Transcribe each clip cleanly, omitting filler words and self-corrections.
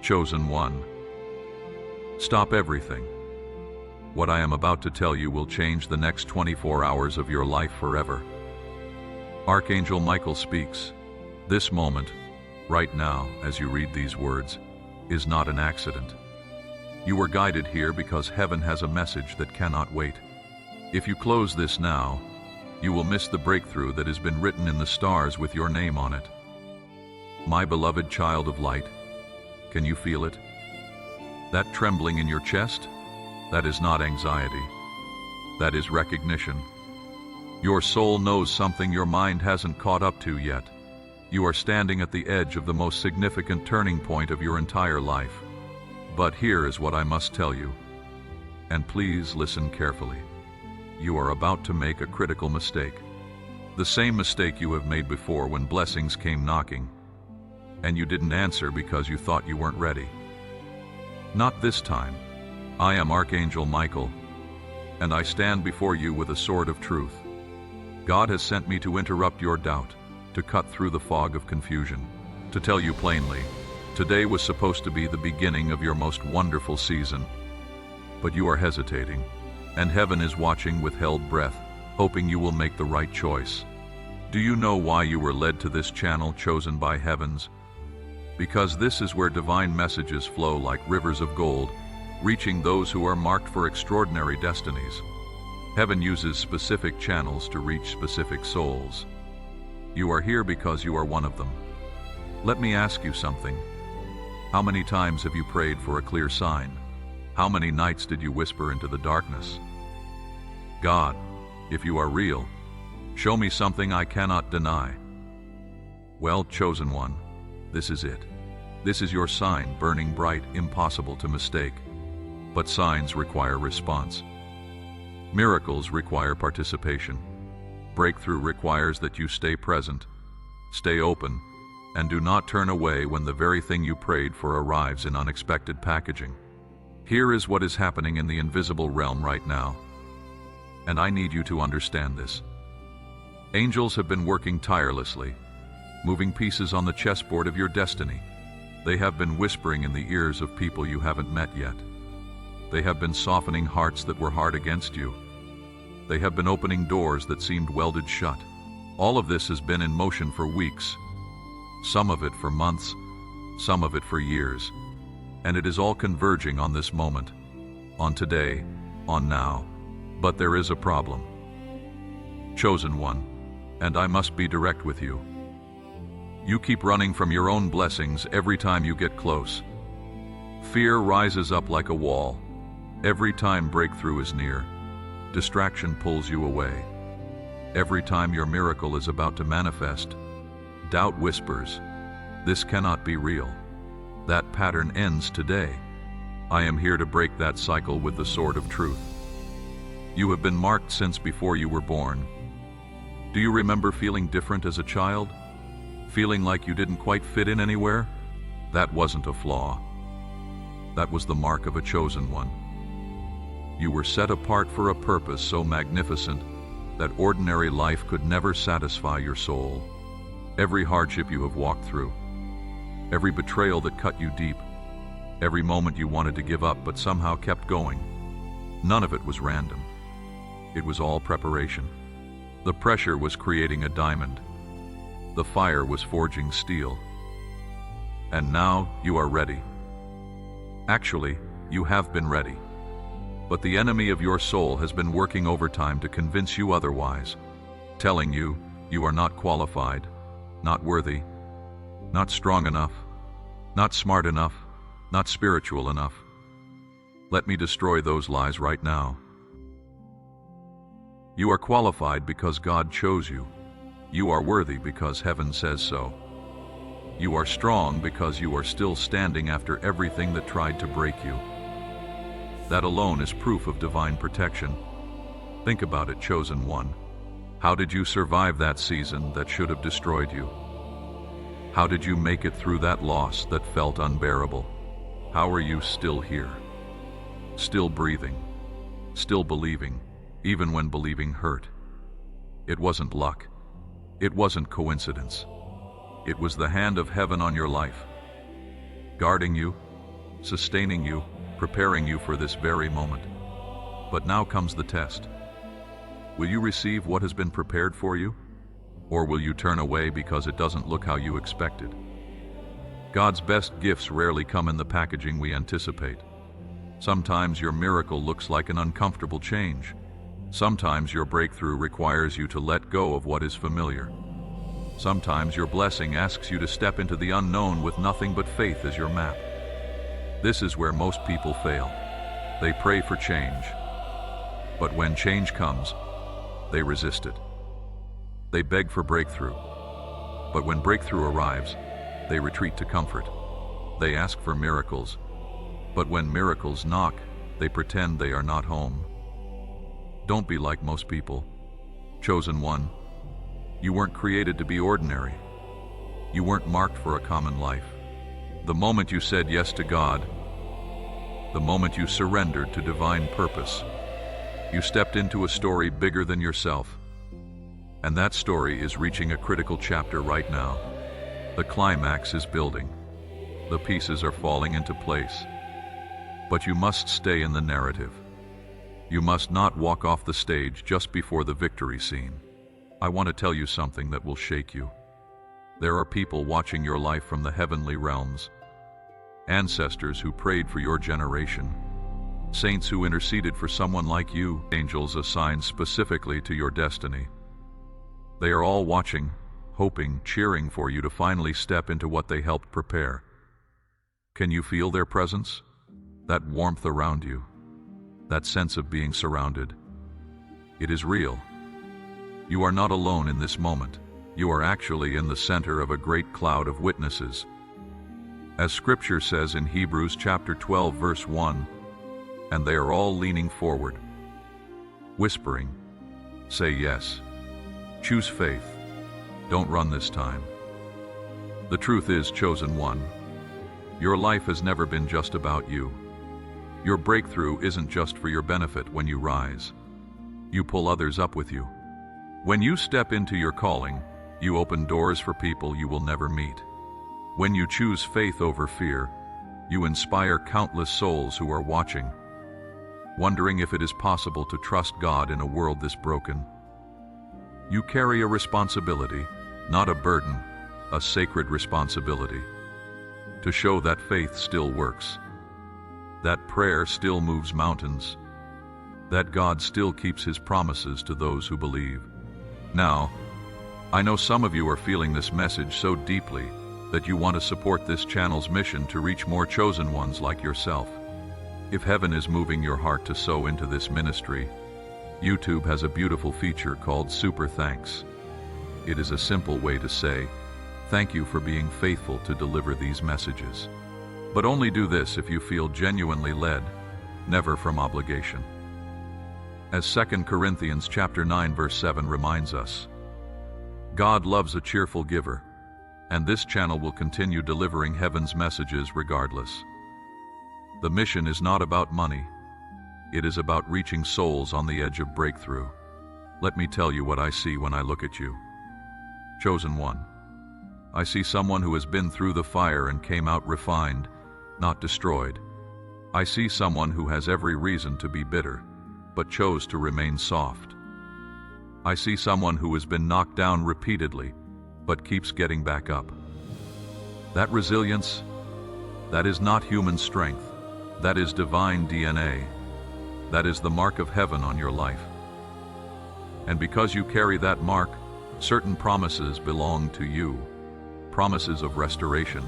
Chosen one. Stop everything. What I am about to tell you will change the next 24 hours of your life forever. Archangel Michael speaks. This moment, right now, as you read these words, is not an accident. You were guided here because heaven has a message that cannot wait. If you close this now, you will miss the breakthrough that has been written in the stars with your name on it. My beloved child of light, can you feel it? That trembling in your chest? That is not anxiety. That is recognition. Your soul knows something your mind hasn't caught up to yet. You are standing at the edge of the most significant turning point of your entire life. But here is what I must tell you. And please listen carefully. You are about to make a critical mistake. The same mistake you have made before when blessings came knocking, and you didn't answer because you thought you weren't ready. Not this time. I am Archangel Michael, and I stand before you with a sword of truth. God has sent me to interrupt your doubt, to cut through the fog of confusion, to tell you plainly, today was supposed to be the beginning of your most wonderful season. But you are hesitating, and heaven is watching with held breath, hoping you will make the right choice. Do you know why you were led to this channel chosen by heavens? Because this is where divine messages flow like rivers of gold, reaching those who are marked for extraordinary destinies. Heaven uses specific channels to reach specific souls. You are here because you are one of them. Let me ask you something. How many times have you prayed for a clear sign? How many nights did you whisper into the darkness? God, if you are real, show me something I cannot deny. Well, chosen one, this is it. This is your sign, burning bright, impossible to mistake. But signs require response. Miracles require participation. Breakthrough requires that you stay present, stay open, and do not turn away when the very thing you prayed for arrives in unexpected packaging. Here is what is happening in the invisible realm right now, and I need you to understand this. Angels have been working tirelessly, moving pieces on the chessboard of your destiny. They have been whispering in the ears of people you haven't met yet. They have been softening hearts that were hard against you. They have been opening doors that seemed welded shut. All of this has been in motion for weeks, some of it for months, some of it for years. And it is all converging on this moment, on today, on now. But there is a problem. Chosen one, and I must be direct with you. You keep running from your own blessings every time you get close. Fear rises up like a wall. Every time breakthrough is near, distraction pulls you away. Every time your miracle is about to manifest, doubt whispers, "This cannot be real." That pattern ends today. I am here to break that cycle with the sword of truth. You have been marked since before you were born. Do you remember feeling different as a child? Feeling like you didn't quite fit in anywhere? That wasn't a flaw. That was the mark of a chosen one. You were set apart for a purpose so magnificent that ordinary life could never satisfy your soul. Every hardship you have walked through, every betrayal that cut you deep, every moment you wanted to give up but somehow kept going, none of it was random. It was all preparation. The pressure was creating a diamond. The fire was forging steel. And now you are ready. Actually, you have been ready. But the enemy of your soul has been working overtime to convince you otherwise, telling you you are not qualified, not worthy, not strong enough, not smart enough, not spiritual enough. Let me destroy those lies right now. You are qualified because God chose you. You are worthy because heaven says so. You are strong because you are still standing after everything that tried to break you. That alone is proof of divine protection. Think about it, chosen one. How did you survive that season that should have destroyed you? How did you make it through that loss that felt unbearable? How are you still here? Still breathing, still believing, even when believing hurt. It wasn't luck. It wasn't coincidence. It was the hand of heaven on your life, guarding you, sustaining you, preparing you for this very moment. But now comes the test. Will you receive what has been prepared for you? Or will you turn away because it doesn't look how you expected? God's best gifts rarely come in the packaging we anticipate. Sometimes your miracle looks like an uncomfortable change. Sometimes your breakthrough requires you to let go of what is familiar. Sometimes your blessing asks you to step into the unknown with nothing but faith as your map. This is where most people fail. They pray for change. But when change comes, they resist it. They beg for breakthrough. But when breakthrough arrives, they retreat to comfort. They ask for miracles. But when miracles knock, they pretend they are not home. Don't be like most people. Chosen one, you weren't created to be ordinary. You weren't marked for a common life. The moment you said yes to God, the moment you surrendered to divine purpose, you stepped into a story bigger than yourself. And that story is reaching a critical chapter right now. The climax is building. The pieces are falling into place. But you must stay in the narrative. You must not walk off the stage just before the victory scene. I want to tell you something that will shake you. There are people watching your life from the heavenly realms. Ancestors who prayed for your generation. Saints who interceded for someone like you. Angels assigned specifically to your destiny. They are all watching, hoping, cheering for you to finally step into what they helped prepare. Can you feel their presence? That warmth around you? That sense of being surrounded? It is real. You are not alone in this moment. You are actually in the center of a great cloud of witnesses. As Scripture says in Hebrews chapter 12 verse 1, and they are all leaning forward, whispering, say yes. Choose faith. Don't run this time. The truth is, chosen one, your life has never been just about you. Your breakthrough isn't just for your benefit when you rise. You pull others up with you. When you step into your calling, you open doors for people you will never meet. When you choose faith over fear, you inspire countless souls who are watching, wondering if it is possible to trust God in a world this broken. You carry a responsibility, not a burden, a sacred responsibility, to show that faith still works, that prayer still moves mountains, that God still keeps His promises to those who believe. Now, I know some of you are feeling this message so deeply that you want to support this channel's mission to reach more chosen ones like yourself. If heaven is moving your heart to sow into this ministry, YouTube has a beautiful feature called Super Thanks. It is a simple way to say, thank you for being faithful to deliver these messages. But only do this if you feel genuinely led, never from obligation. As 2 Corinthians chapter 9 verse 7 reminds us, God loves a cheerful giver, and this channel will continue delivering heaven's messages regardless. The mission is not about money. It is about reaching souls on the edge of breakthrough. Let me tell you what I see when I look at you. Chosen one, I see someone who has been through the fire and came out refined, not destroyed. I see someone who has every reason to be bitter, but chose to remain soft. I see someone who has been knocked down repeatedly, but keeps getting back up. That resilience, that is not human strength. That is divine DNA. That is the mark of heaven on your life. And because you carry that mark, certain promises belong to you. Promises of restoration,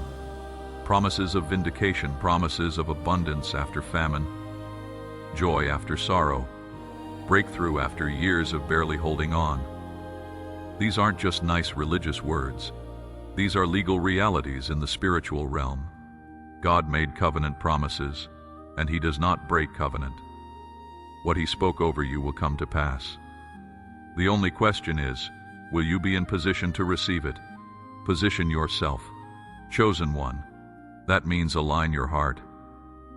promises of vindication, promises of abundance after famine, joy after sorrow, breakthrough after years of barely holding on. These aren't just nice religious words. These are legal realities in the spiritual realm. God made covenant promises, and He does not break covenant. What He spoke over you will come to pass. The only question is, will you be in position to receive it? Position yourself. Chosen one. That means align your heart,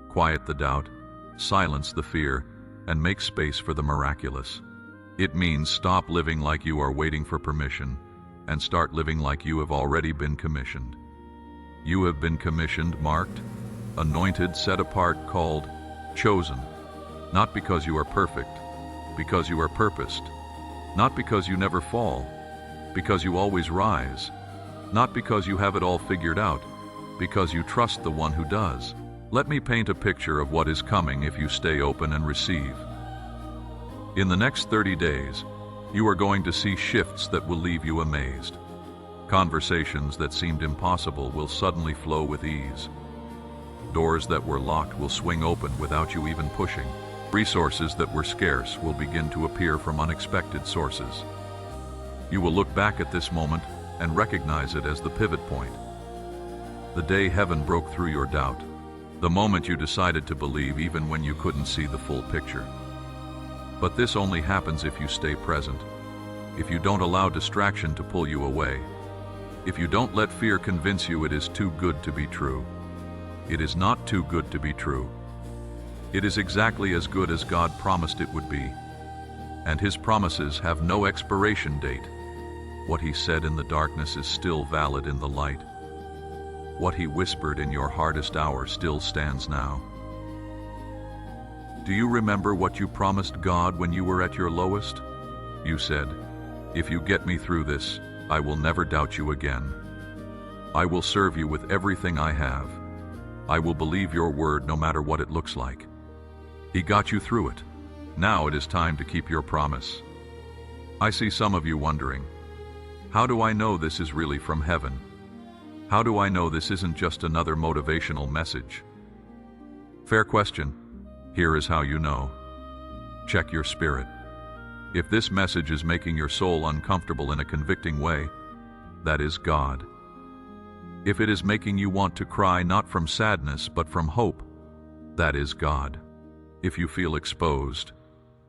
quiet the doubt, silence the fear, and make space for the miraculous. It means stop living like you are waiting for permission and start living like you have already been commissioned. You have been commissioned, marked, anointed, set apart, called, chosen, not because you are perfect, because you are purposed, not because you never fall, because you always rise, not because you have it all figured out, because you trust the one who does. Let me paint a picture of what is coming if you stay open and receive. In the next 30 days, you are going to see shifts that will leave you amazed. Conversations that seemed impossible will suddenly flow with ease. Doors that were locked will swing open without you even pushing. Resources that were scarce will begin to appear from unexpected sources. You will look back at this moment and recognize it as the pivot point. The day heaven broke through your doubt. The moment you decided to believe even when you couldn't see the full picture. But this only happens if you stay present. If you don't allow distraction to pull you away. If you don't let fear convince you it is too good to be true. It is not too good to be true. It is exactly as good as God promised it would be. And His promises have no expiration date. What He said in the darkness is still valid in the light. What He whispered in your hardest hour still stands now. Do you remember what you promised God when you were at your lowest? You said, "If you get me through this, I will never doubt you again. I will serve you with everything I have. I will believe your word no matter what it looks like." He got you through it. Now it is time to keep your promise. I see some of you wondering, how do I know this is really from heaven? How do I know this isn't just another motivational message? Fair question. Here is how you know. Check your spirit. If this message is making your soul uncomfortable in a convicting way, that is God. If it is making you want to cry not from sadness but from hope, that is God. If you feel exposed,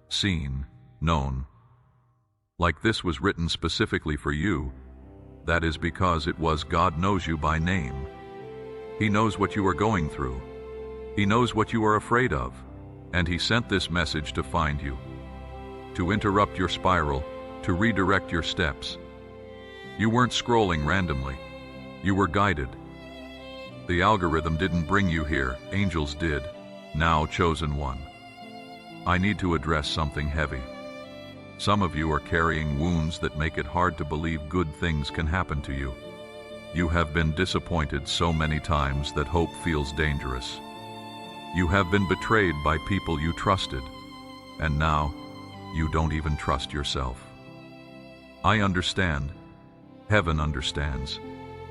seen, known, like this was written specifically for you, that is because it was God knows you by name. He knows what you are going through. He knows what you are afraid of, and He sent this message to find you, to interrupt your spiral, to redirect your steps. You weren't scrolling randomly. You were guided. The algorithm didn't bring you here, angels did. Now, chosen one. I need to address something heavy. Some of you are carrying wounds that make it hard to believe good things can happen to you. You have been disappointed so many times that hope feels dangerous. You have been betrayed by people you trusted, and now you don't even trust yourself. I understand. Heaven understands.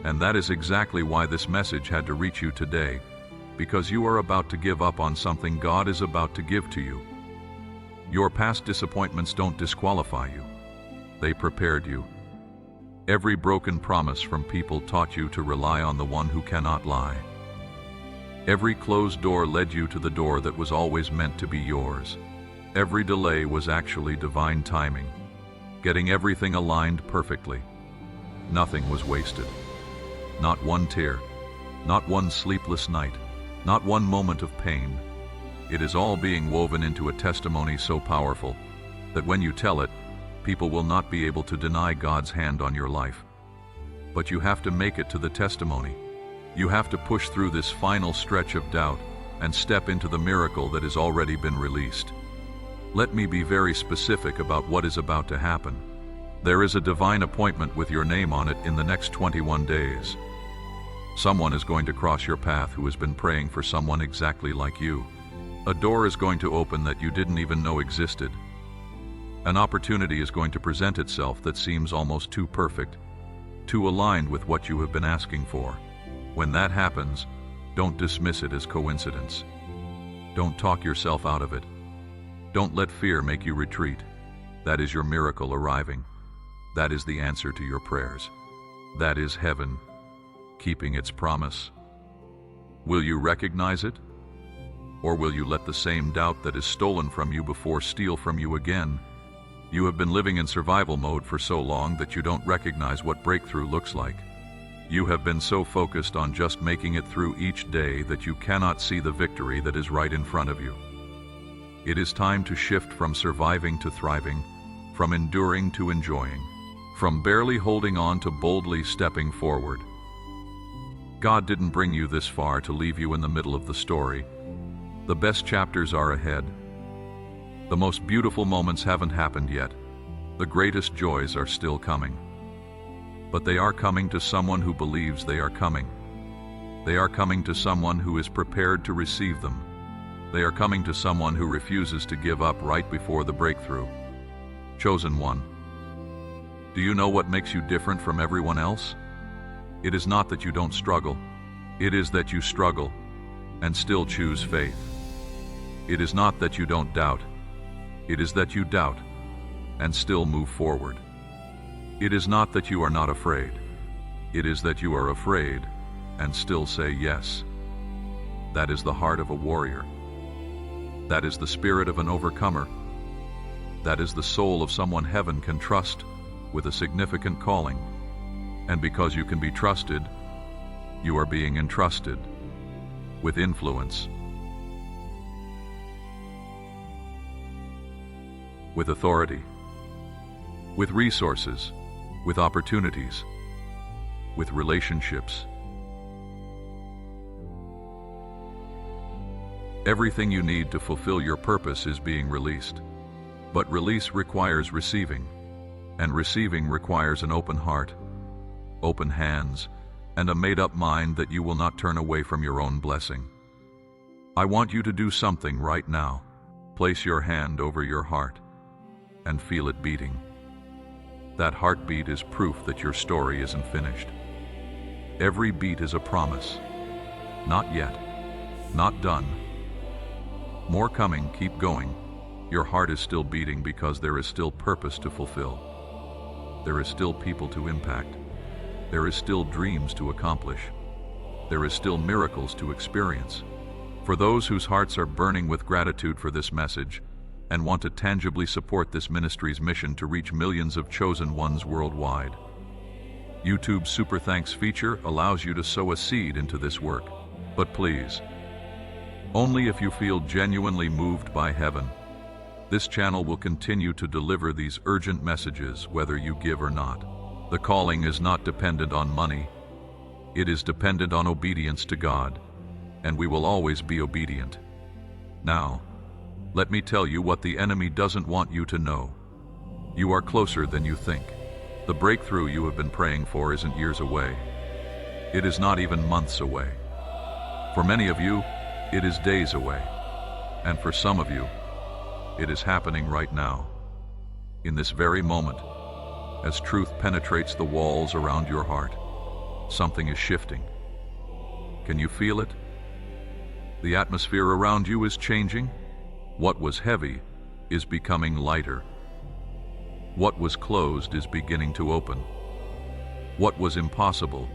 And that is exactly why this message had to reach you today, because you are about to give up on something God is about to give to you. Your past disappointments don't disqualify you. They prepared you. Every broken promise from people taught you to rely on the one who cannot lie. Every closed door led you to the door that was always meant to be yours. Every delay was actually divine timing, getting everything aligned perfectly. Nothing was wasted. Not one tear, not one sleepless night, not one moment of pain. It is all being woven into a testimony so powerful that when you tell it, people will not be able to deny God's hand on your life. But you have to make it to the testimony. You have to push through this final stretch of doubt and step into the miracle that has already been released. Let me be very specific about what is about to happen. There is a divine appointment with your name on it in the next 21 days. Someone is going to cross your path who has been praying for someone exactly like you. A door is going to open that you didn't even know existed. An opportunity is going to present itself that seems almost too perfect, too aligned with what you have been asking for. When that happens, don't dismiss it as coincidence. Don't talk yourself out of it. Don't let fear make you retreat. That is your miracle arriving. That is the answer to your prayers. That is heaven, keeping its promise. Will you recognize it? Or will you let the same doubt that is stolen from you before steal from you again? You have been living in survival mode for so long that you don't recognize what breakthrough looks like. You have been so focused on just making it through each day that you cannot see the victory that is right in front of you. It is time to shift from surviving to thriving, from enduring to enjoying, from barely holding on to boldly stepping forward. God didn't bring you this far to leave you in the middle of the story. The best chapters are ahead. The most beautiful moments haven't happened yet. The greatest joys are still coming. But they are coming to someone who believes they are coming. They are coming to someone who is prepared to receive them. They are coming to someone who refuses to give up right before the breakthrough. Chosen one. Do you know what makes you different from everyone else? It is not that you don't struggle. It is that you struggle and still choose faith. It is not that you don't doubt. It is that you doubt and still move forward. It is not that you are not afraid. It is that you are afraid and still say yes. That is the heart of a warrior. That is the spirit of an overcomer. That is the soul of someone heaven can trust with a significant calling. And because you can be trusted, you are being entrusted with influence, with authority, with resources, with opportunities, with relationships. Everything you need to fulfill your purpose is being released. But release requires receiving, and receiving requires an open heart, open hands, and a made-up mind that you will not turn away from your own blessing. I want you to do something right now. Place your hand over your heart and feel it beating. That heartbeat is proof that your story isn't finished. Every beat is a promise. Not yet. Not done. More coming, keep going. Your heart is still beating because there is still purpose to fulfill. There is still people to impact. There is still dreams to accomplish. There is still miracles to experience. For those whose hearts are burning with gratitude for this message and want to tangibly support this ministry's mission to reach millions of chosen ones worldwide, YouTube's Super Thanks feature allows you to sow a seed into this work. But please, only if you feel genuinely moved by heaven. This channel will continue to deliver these urgent messages whether you give or not. The calling is not dependent on money. It is dependent on obedience to God, and we will always be obedient. Now, let me tell you what the enemy doesn't want you to know. You are closer than you think. The breakthrough you have been praying for isn't years away. It is not even months away. For many of you, it is days away. And for some of you, it is happening right now, in this very moment. As truth penetrates the walls around your heart, something is shifting. Can you feel it? The atmosphere around you is changing. What was heavy is becoming lighter. What was closed is beginning to open. What was impossible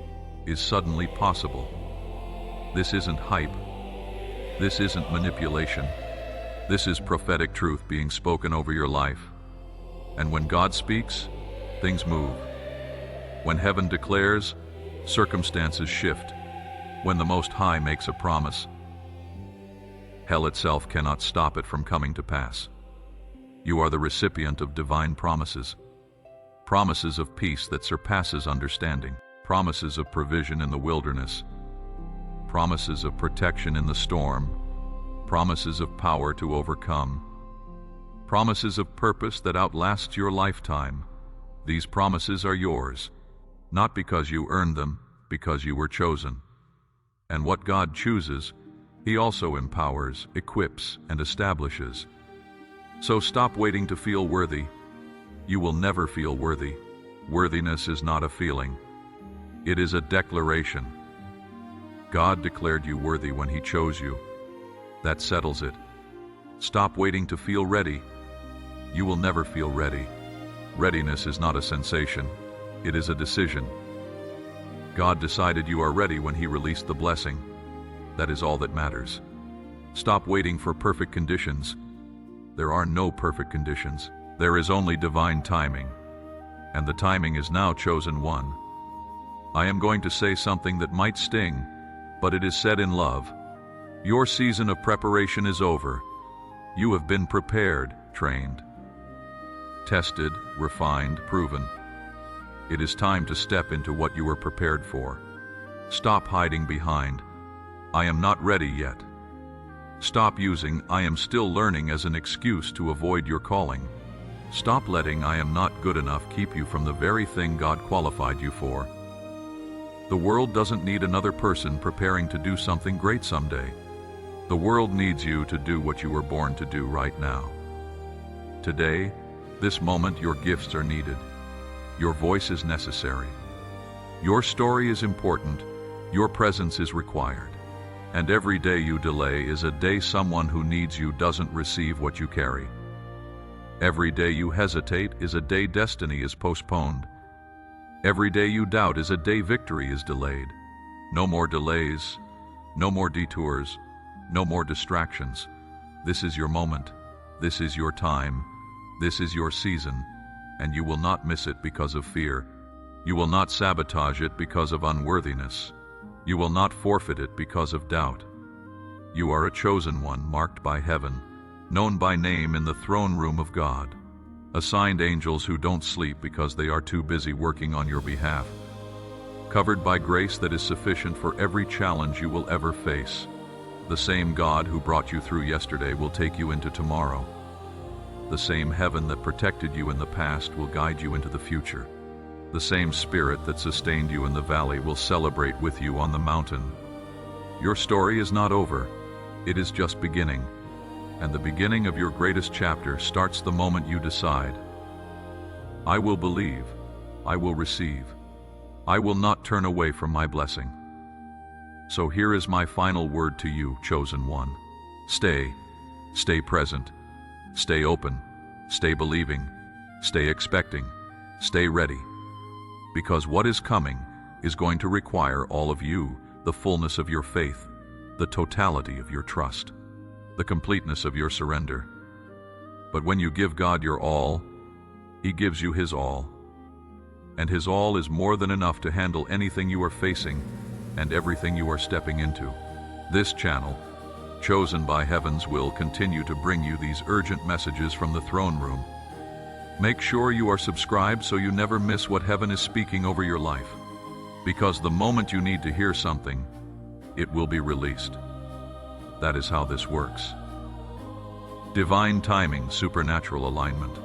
is suddenly possible. This isn't hype. This isn't manipulation. This is prophetic truth being spoken over your life. And when God speaks, things move. When heaven declares, circumstances shift. When the Most High makes a promise, hell itself cannot stop it from coming to pass. You are the recipient of divine promises. Promises of peace that surpasses understanding. Promises of provision in the wilderness. Promises of protection in the storm. Promises of power to overcome. Promises of purpose that outlast your lifetime. These promises are yours, not because you earned them, because you were chosen. And what God chooses, He also empowers, equips, and establishes. So stop waiting to feel worthy. You will never feel worthy. Worthiness is not a feeling. It is a declaration. God declared you worthy when He chose you. That settles it. Stop waiting to feel ready. You will never feel ready. Readiness is not a sensation. It is a decision. God decided you are ready when He released the blessing. That is all that matters. Stop waiting for perfect conditions. There are no perfect conditions. There is only divine timing. And the timing is now chosen one. I am going to say something that might sting, but it is said in love. Your season of preparation is over. You have been prepared, trained, tested, refined, proven. It is time to step into what you were prepared for. Stop hiding behind, "I am not ready yet." Stop using "I am still learning" as an excuse to avoid your calling. Stop letting "I am not good enough" keep you from the very thing God qualified you for. The world doesn't need another person preparing to do something great someday. The world needs you to do what you were born to do right now. Today, this moment, your gifts are needed. Your voice is necessary. Your story is important. Your presence is required. And every day you delay is a day someone who needs you doesn't receive what you carry. Every day you hesitate is a day destiny is postponed. Every day you doubt is a day victory is delayed. No more delays, no more detours, no more distractions. This is your moment. This is your time. This is your season, and you will not miss it because of fear. You will not sabotage it because of unworthiness. You will not forfeit it because of doubt. You are a chosen one, marked by heaven, known by name in the throne room of God. Assigned angels who don't sleep because they are too busy working on your behalf. Covered by grace that is sufficient for every challenge you will ever face. The same God who brought you through yesterday will take you into tomorrow. The same heaven that protected you in the past will guide you into the future. The same Spirit that sustained you in the valley will celebrate with you on the mountain. Your story is not over. It is just beginning. And the beginning of your greatest chapter starts the moment you decide, "I will believe. I will receive. I will not turn away from my blessing." So here is my final word to you, chosen one. Stay present. Stay open. Stay believing. Stay expecting. Stay ready. Because what is coming is going to require all of you, the fullness of your faith, the totality of your trust, the completeness of your surrender. But when you give God your all, He gives you His all. And His all is more than enough to handle anything you are facing and everything you are stepping into. This channel, chosen by heavens, will continue to bring you these urgent messages from the throne room. Make sure you are subscribed so you never miss what heaven is speaking over your life. Because the moment you need to hear something, it will be released. That is how this works. Divine timing, supernatural alignment.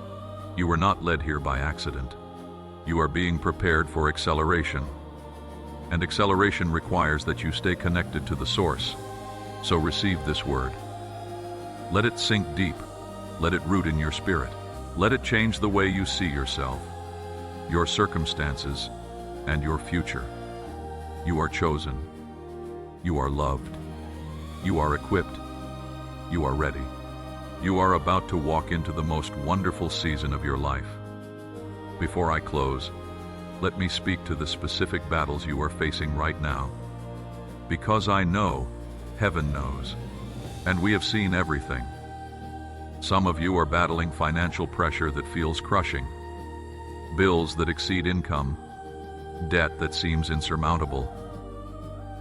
You were not led here by accident. You are being prepared for acceleration. And acceleration requires that you stay connected to the source. So receive this word. Let it sink deep. Let it root in your spirit. Let it change the way you see yourself, your circumstances, and your future. You are chosen. You are loved. You are equipped. You are ready. You are about to walk into the most wonderful season of your life. Before I close, let me speak to the specific battles you are facing right now. Because I know, heaven knows, and we have seen everything. Some of you are battling financial pressure that feels crushing, bills that exceed income, debt that seems insurmountable,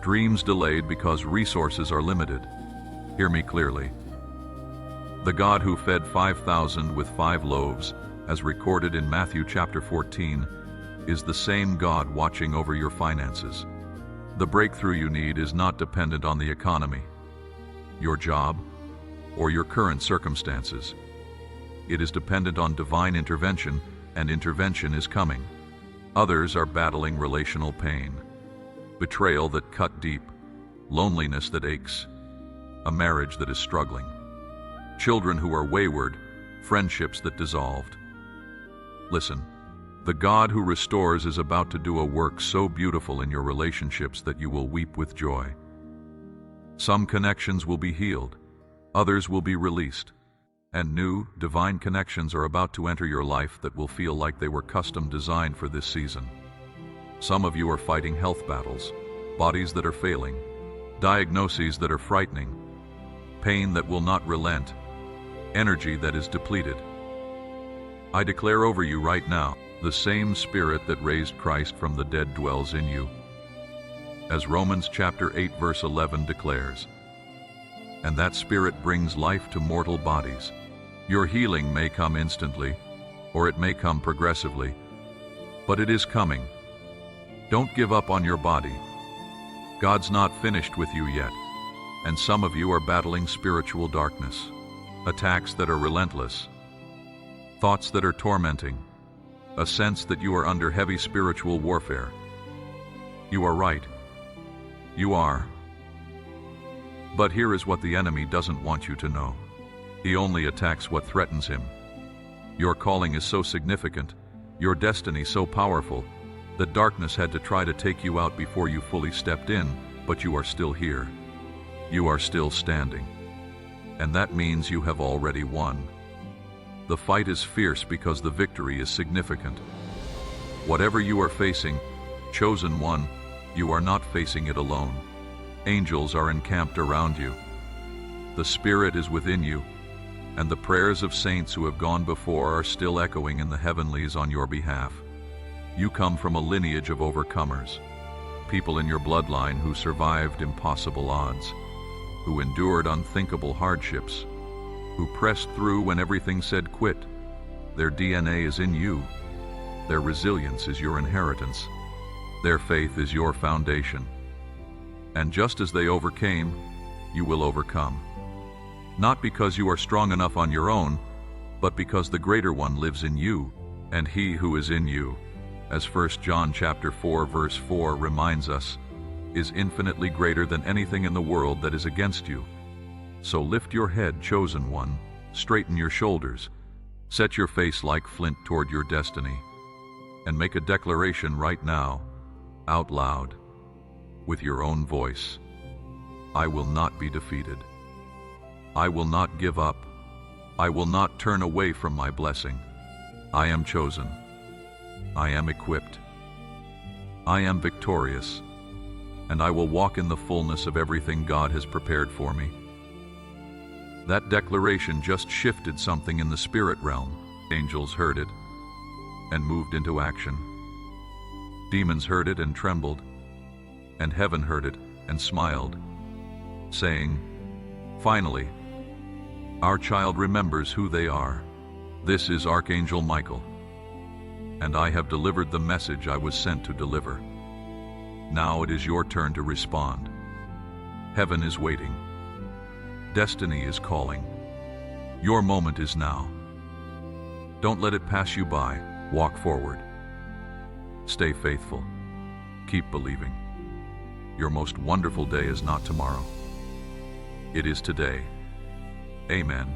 dreams delayed because resources are limited. Hear me clearly. The God who fed 5,000 with 5 loaves, as recorded in Matthew chapter 14, is the same God watching over your finances. The breakthrough you need is not dependent on the economy, your job, or your current circumstances. It is dependent on divine intervention, and intervention is coming. Others are battling relational pain, betrayal that cut deep, loneliness that aches, a marriage that is struggling, children who are wayward, friendships that dissolved. Listen, the God who restores is about to do a work so beautiful in your relationships that you will weep with joy. Some connections will be healed, others will be released, and new, divine connections are about to enter your life that will feel like they were custom designed for this season. Some of you are fighting health battles, bodies that are failing, diagnoses that are frightening, pain that will not relent, energy that is depleted. I declare over you right now, the same Spirit that raised Christ from the dead dwells in you. As Romans chapter 8 verse 11 declares, and that Spirit brings life to mortal bodies. Your healing may come instantly, or it may come progressively, but it is coming. Don't give up on your body. God's not finished with you yet, and some of you are battling spiritual darkness, attacks that are relentless, thoughts that are tormenting, a sense that you are under heavy spiritual warfare. You are right. You are. But here is what the enemy doesn't want you to know. He only attacks what threatens him. Your calling is so significant, your destiny so powerful, that darkness had to try to take you out before you fully stepped in, but you are still here. You are still standing. And that means you have already won. The fight is fierce because the victory is significant. Whatever you are facing, chosen one, you are not facing it alone. Angels are encamped around you. The Spirit is within you, and the prayers of saints who have gone before are still echoing in the heavenlies on your behalf. You come from a lineage of overcomers, people in your bloodline who survived impossible odds, who endured unthinkable hardships, who pressed through when everything said quit. Their DNA is in you. Their resilience is your inheritance. Their faith is your foundation. And just as they overcame, you will overcome. Not because you are strong enough on your own, but because the greater one lives in you, and he who is in you, as 1 John chapter 4 verse 4 reminds us, is infinitely greater than anything in the world that is against you. So lift your head, chosen one, straighten your shoulders, set your face like flint toward your destiny, and make a declaration right now, out loud, with your own voice. I will not be defeated. I will not give up. I will not turn away from my blessing. I am chosen. I am equipped. I am victorious, and I will walk in the fullness of everything God has prepared for me. That declaration just shifted something in the spirit realm. Angels heard it and moved into action. Demons heard it and trembled, and heaven heard it and smiled, saying, finally, our child remembers who they are. This is Archangel Michael, and I have delivered the message I was sent to deliver. Now it is your turn to respond. Heaven is waiting. Destiny is calling. Your moment is now. Don't let it pass you by. Walk forward. Stay faithful. Keep believing. Your most wonderful day is not tomorrow. It is today. Amen.